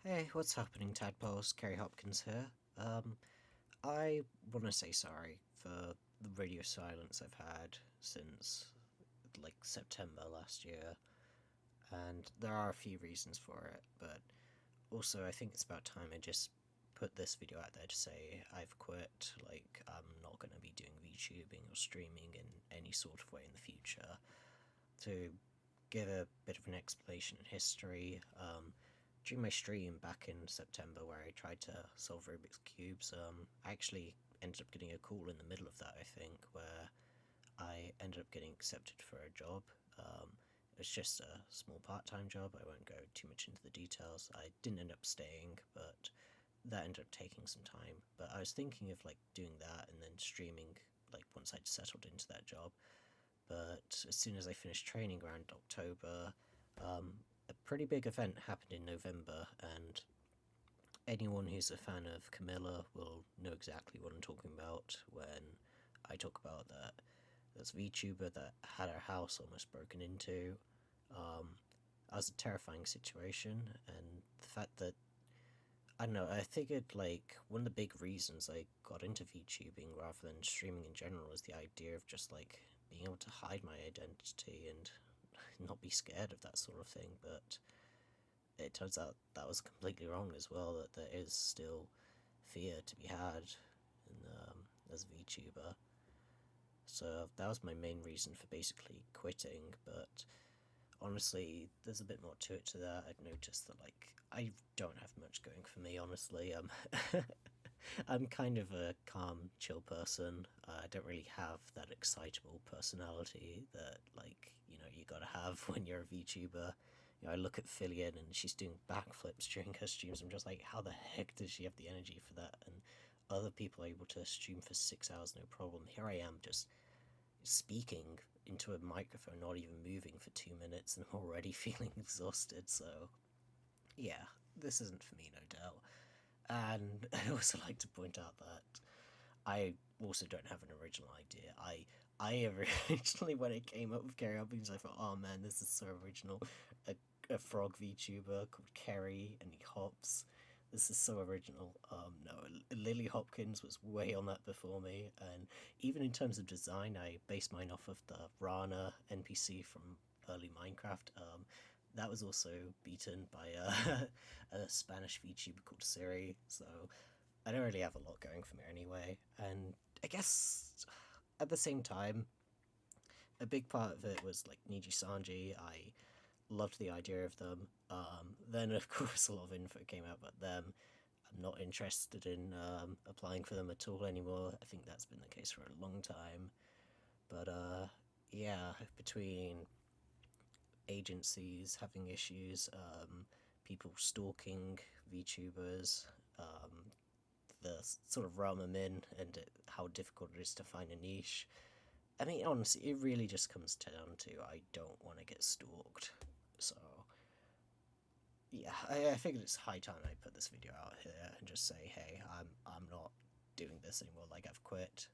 Hey, what's happening, tadpoles? Kerry Hopkins here. I want to say sorry for the radio silence I've had since like September last year, and there are a few reasons for it, but also I think it's about time I just put this video out there to say I've quit. Like, I'm not going to be doing VTubing or streaming in any sort of way in the future. To give a bit of an explanation in history, during my stream back in September where I tried to solve Rubik's Cubes, I actually ended up getting a call in the middle of that, I think, where I ended up getting accepted for a job. It was just a small part-time job. I won't go too much into the details. I didn't end up staying, but that ended up taking some time. But I was thinking of like doing that and then streaming like once I'd settled into that job. But as soon as I finished training around October, a pretty big event happened in November, and anyone who's a fan of Camilla will know exactly what I'm talking about when I talk about that. There's a VTuber that had her house almost broken into. That was a terrifying situation, and the fact that I don't know, I figured like one of the big reasons I got into VTubing rather than streaming in general was the idea of just like being able to hide my identity and not be scared of that sort of thing, but it turns out that was completely wrong as well, that there is still fear to be had in, as a VTuber. So that was my main reason for basically quitting, but honestly, there's a bit more to it to that. I've noticed that, like, I don't have much going for me, honestly. I'm kind of a calm, chill person. I don't really have that excitable personality that, like, you gotta have when you're a VTuber. I look at Fillion and she's doing backflips during her streams. I'm just like, how the heck does she have the energy for that? And other people are able to stream for 6 hours, no problem. Here I am just speaking into a microphone, not even moving for 2 minutes, and I'm already feeling exhausted. So, yeah, this isn't for me, no doubt. And I also like to point out that I also don't have an original idea. I originally, when it came up with Kerry Hopkins, I thought, oh man, this is so original. A frog VTuber called Kerry and he hops. This is so original. No, Lily Hopkins was way on that before me, and even in terms of design, I based mine off of the Rana NPC from early Minecraft. That was also beaten by a Spanish VTuber called Siri, so I don't really have a lot going for me anyway. And I guess at the same time, a big part of it was like Niji Sanji. I loved the idea of them. Then, of course, a lot of info came out about them. I'm not interested in applying for them at all anymore. I think that's been the case for a long time. But yeah, between agencies having issues, people stalking VTubers, the sort of realm I'm in, and how difficult it is to find a niche. I mean, honestly, it really just comes down to I don't want to get stalked. So, yeah, I figured it's high time I put this video out here and just say, hey, I'm not doing this anymore. Like, I've quit.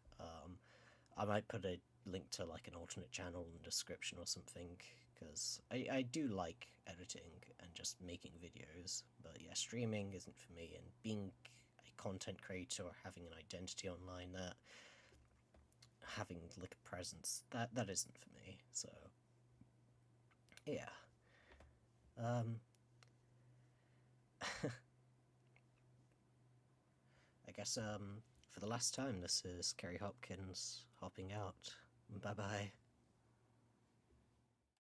I might put a link to like an alternate channel in the description or something, because I do like editing and just making videos, but yeah, streaming isn't for me, and being a content creator or having an identity online, that having like a presence, that isn't for me. So yeah, um, I guess for the last time, this is Kerry Hopkins hopping out. Bye bye.